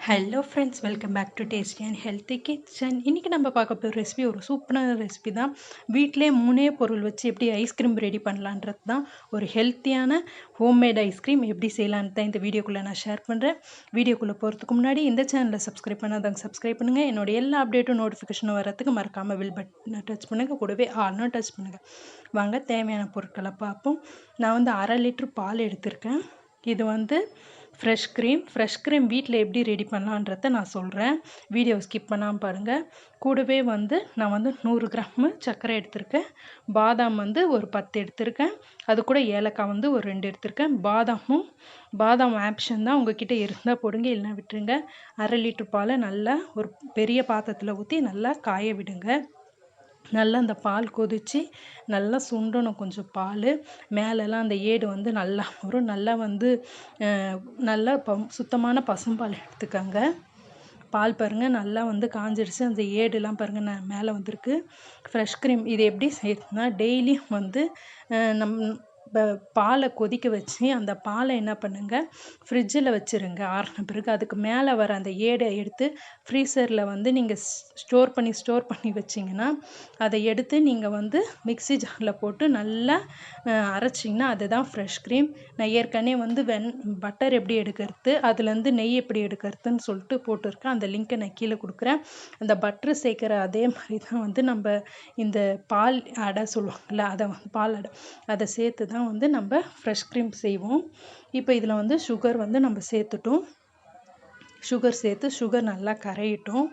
Hello friends, welcome back to tasty and healthy kitchen. இன்றைக்கி நம்ம பார்க்க போகிற ரெசிபி ஒரு சூப்பரான ரெசிபி தான். வீட்டிலே 3 பொருள் வச்சு எப்படி ஐஸ்கிரீம் ரெடி பண்ணலான்றது தான். ஒரு ஹெல்த்தியான ஹோம்மேட் ஐஸ்கிரீம் எப்படி செய்யலான்னு தான் இந்த வீடியோக்குள்ளே நான் ஷேர் பண்ணுறேன். வீடியோக்குள்ளே போகிறதுக்கு முன்னாடி இந்த சேனலை சப்ஸ்கிரைப் பண்ணாதவங்க சப்ஸ்கிரைப் பண்ணுங்கள். என்னோட எல்லா அப்டேட்டும் நோட்டிஃபிகேஷனும் வரத்துக்கு மறக்காமல் பெல் பட்டனை டச் பண்ணுங்கள். கூடவே ஆல்னும் டச் பண்ணுங்கள். வாங்க தேவையான பொருட்களை பார்ப்போம். நான் வந்து 1/2 லிட்டர் பால் எடுத்திருக்கேன். இது வந்து ஃப்ரெஷ் க்ரீம் வீட்டில் எப்படி ரெடி பண்ணலான்றத நான் சொல்கிறேன். வீடியோ ஸ்கிப் பண்ணாமல் பாருங்கள். கூடவே வந்து நான் வந்து 100 கிராம் சர்க்கரை எடுத்திருக்கேன். பாதாம் வந்து ஒரு 10 எடுத்திருக்கேன். அது கூட ஏலக்காய் வந்து ஒரு 2 எடுத்திருக்கேன். பாதாம் ஆப்ஷன் தான், உங்ககிட்ட இருந்தால் போடுங்க, இல்லைன்னா விட்டுருங்க. 1/2 லிட்டர் பாலை நல்லா ஒரு பெரிய பாத்திரத்தில் ஊற்றி நல்லா காய விடுங்க. நல்லா அந்த பால் கொதித்து நல்லா சுண்டணும். கொஞ்சம் பால் மேலெல்லாம் அந்த ஏடு வந்து நல்லா வரும். நல்லா வந்து நல்லா சுத்தமான பசும்பால் எடுத்துக்கோங்க. பால் பாருங்கள் நல்லா வந்து காஞ்சிடுச்சு. அந்த ஏடுலாம் பாருங்கள் மேலே வந்திருக்கு. ஃப்ரெஷ் க்ரீம் இது எப்படி செய்யணும்னா, டெய்லியும் வந்து பாலை கொதிக்க வச்சு அந்த பாலை என்ன பண்ணுங்கள், ஃப்ரிட்ஜில் வச்சுருங்க. ஆறின பிறகு அதுக்கு மேலே வர அந்த ஏடை எடுத்து ஃப்ரீசரில் வந்து நீங்கள் ஸ்டோர் பண்ணி வச்சிங்கன்னா அதை எடுத்து நீங்கள் வந்து மிக்ஸி ஜாரில் போட்டு நல்லா அரைச்சிங்கன்னா அதுதான் ஃப்ரெஷ் க்ரீம். நான் ஏற்கனவே வந்து பட்டர் எப்படி எடுக்கிறது, அதுலேருந்து நெய் எப்படி எடுக்கிறதுன்னு சொல்லிட்டு போட்டிருக்கேன். அந்த லிங்க்கை நான் கீழே கொடுக்குறேன். அந்த பட்டர் சேர்க்குற அதே மாதிரி தான் வந்து நம்ம இந்த பால் அடை சொல்லுவாங்கள்ல, அதை பால் அடை அதை சேர்த்து தான் வந்து நம்ம ஃப்ரெஷ் க்ரீம் செய்வோம். இப்போ இதில் வந்து சுகர் வந்து நம்ம சேர்த்துட்டோம். சுகர் நல்லா கரையிட்டோம்.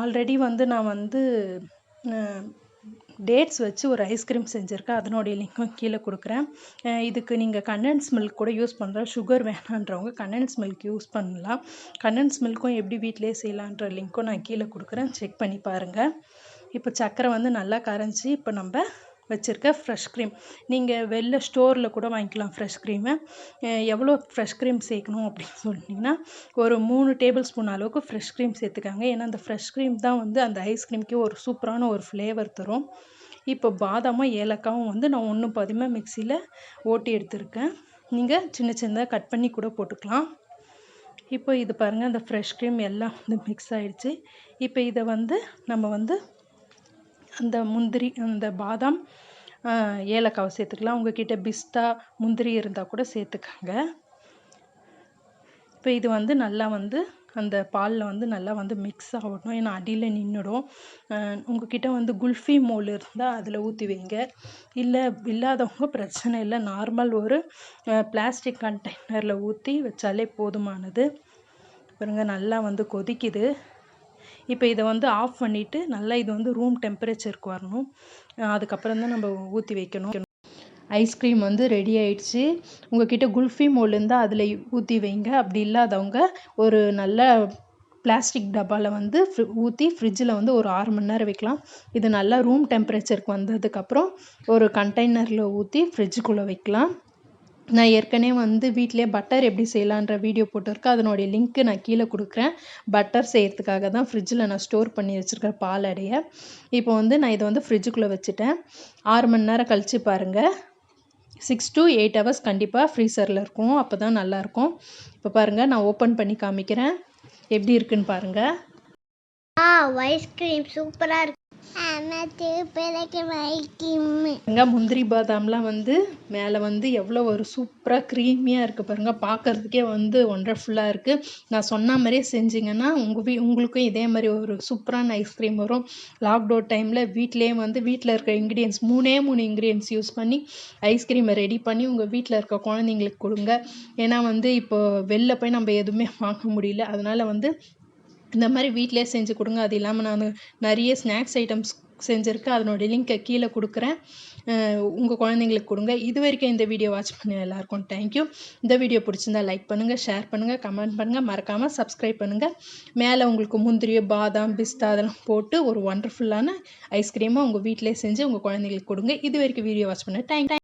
ஆல்ரெடி வந்து நான் வந்து டேட்ஸ் வச்சு ஒரு ஐஸ்கிரீம் செஞ்சுருக்கேன். அதனுடைய லிங்க்கும் கீழே கொடுக்குறேன். இதுக்கு நீங்கள் கண்டென்ஸ் மில்க் கூட யூஸ் பண்ணுறோம். சுகர் வேணான்றவங்க கண்டென்ஸ் மில்க் யூஸ் பண்ணலாம். கண்டென்ஸ் மில்க்கும் எப்படி வீட்டிலே செய்யலான்ற லிங்க்கும் நான் கீழே கொடுக்குறேன், செக் பண்ணி பாருங்கள். இப்போ சர்க்கரை வந்து நல்லா கரைஞ்சி இப்போ நம்ம வச்சுருக்க ஃப்ரெஷ் க்ரீம், நீங்கள் வெளில ஸ்டோரில் கூட வாங்கிக்கலாம். ஃப்ரெஷ் க்ரீமை எவ்வளோ ஃப்ரெஷ் க்ரீம் சேர்க்கணும் அப்படின்னு சொல்லிட்டிங்கன்னா, ஒரு 3 டேபிள் ஸ்பூன் அளவுக்கு ஃப்ரெஷ் க்ரீம் சேர்த்துக்காங்க. ஏன்னா அந்த ஃப்ரெஷ் க்ரீம் தான் வந்து அந்த ஐஸ்கிரீமுக்கு ஒரு சூப்பரான ஒரு ஃப்ளேவர் தரும். இப்போ பாதாமும் ஏலக்காவும் வந்து நான் 1 பாதியமாக மிக்சியில் ஓட்டி எடுத்துருக்கேன். நீங்கள் சின்னதாக கட் பண்ணி கூட போட்டுக்கலாம். இப்போ இது பாருங்கள், அந்த ஃப்ரெஷ் க்ரீம் எல்லாம் வந்து மிக்ஸ் ஆகிடுச்சு. இப்போ இதை வந்து நம்ம வந்து அந்த முந்திரி, அந்த பாதாம், ஏலக்காவை சேர்த்துக்கலாம். உங்ககிட்ட பிஸ்தா முந்திரி இருந்தால் கூட சேர்த்துக்கங்க. இப்போ இது வந்து நல்லா வந்து அந்த பாலில் வந்து நல்லா வந்து மிக்ஸ் ஆகணும். ஏன்னா அடியில் நின்றுடும். உங்ககிட்ட வந்து குல்ஃபி மோல் இருந்தால் அதில் ஊற்றி வைங்க. இல்லாதவங்க பிரச்சனை இல்லை, நார்மல் ஒரு பிளாஸ்டிக் கண்டெய்னரில் ஊற்றி வச்சாலே போதுமானது. பாருங்க நல்லா வந்து கொதிக்குது. இப்போ இதை வந்து ஆஃப் பண்ணிவிட்டு நல்லா இது வந்து ரூம் டெம்பரேச்சருக்கு வரணும். அதுக்கப்புறம் தான் நம்ம ஊற்றி வைக்கணும். ஐஸ்கிரீம் வந்து ரெடி ஆயிடுச்சு. உங்ககிட்ட குல்ஃபி மோல் இருந்தால் அதில் ஊற்றி வைங்க. அப்படி இல்லாதவங்க ஒரு நல்ல பிளாஸ்டிக் டப்பாவில் வந்து ஊற்றி ஃப்ரிட்ஜில் வந்து ஒரு 6 மணி நேரம் வைக்கலாம். இது நல்லா ரூம் டெம்பரேச்சருக்கு வந்ததுக்கப்புறம் ஒரு கண்டெய்னரில் ஊற்றி ஃப்ரிட்ஜுக்குள்ளே வைக்கலாம். நான் ஏற்கனவே வந்து வீட்டிலே பட்டர் எப்படி செய்யலான்ற வீடியோ போட்டிருக்கேன். அதனுடைய லிங்க்கு நான் கீழே கொடுக்குறேன். பட்டர் செய்கிறதுக்காக தான் ஃப்ரிட்ஜில் நான் ஸ்டோர் பண்ணி வச்சுருக்கேன் பால் அடையை. இப்போ வந்து நான் இதை வந்து ஃப்ரிட்ஜுக்குள்ளே வச்சுட்டேன். 6 மணி நேரம் கழித்து பாருங்கள், 6 to 8 hours கண்டிப்பாக ஃப்ரீசரில் இருக்கும். அப்போ தான் நல்லாயிருக்கும். இப்போ பாருங்கள், நான் ஓப்பன் பண்ணி காமிக்கிறேன், எப்படி இருக்குன்னு பாருங்கள். ஐஸ்கிரீம் சூப்பராக இருக்கு. முந்திரி பாதாம்லாம் வந்து மேலே வந்து எவ்வளோ ஒரு சூப்பராக க்ரீமியாக இருக்குது பாருங்கள். பார்க்குறதுக்கே வந்து ஒண்டர்ஃபுல்லாக இருக்குது. நான் சொன்ன மாதிரியே செஞ்சிங்கன்னா உங்களுக்கும் இதே மாதிரி ஒரு சூப்பரான ஐஸ்கிரீம் வரும். லாக்டவுன் டைமில் வீட்டில் இருக்க இன்க்ரீடியன்ஸ் 3 இன்க்ரீடியன்ஸ் யூஸ் பண்ணி ஐஸ்கிரீமை ரெடி பண்ணி உங்கள் வீட்டில் இருக்க குழந்தைங்களுக்கு கொடுங்க. ஏன்னா வந்து இப்போ வெளில போய் நம்ம எதுவுமே வாங்க முடியல. அதனால் வந்து இந்த மாதிரி வீட்டிலே செஞ்சு கொடுங்க. அது இல்லாமல் நான் நிறைய ஸ்நாக்ஸ் ஐட்டம்ஸ் செஞ்சுருக்கேன். அதனுடைய லிங்க்கை கீழே கொடுக்குறேன். உங்கள் குழந்தைங்களுக்கு கொடுங்க. இது வரைக்கும் இந்த வீடியோ வாட்ச் பண்ண எல்லாருக்கும் தேங்க்யூ. இந்த வீடியோ பிடிச்சிருந்தா லைக் பண்ணுங்கள், ஷேர் பண்ணுங்கள், கமெண்ட் பண்ணுங்கள், மறக்காமல் சப்ஸ்கிரைப் பண்ணுங்கள். மேலே உங்களுக்கு முந்திரி, பாதாம், பிஸ்தா அதெல்லாம் போட்டு ஒரு ஒண்டர்ஃபுல்லான ஐஸ்கிரீமாக உங்கள் வீட்டிலே செஞ்சு உங்கள் குழந்தைங்களுக்கு கொடுங்க. இது வரைக்கும் வீடியோ வாட்ச் பண்ண தேங்க்யூ.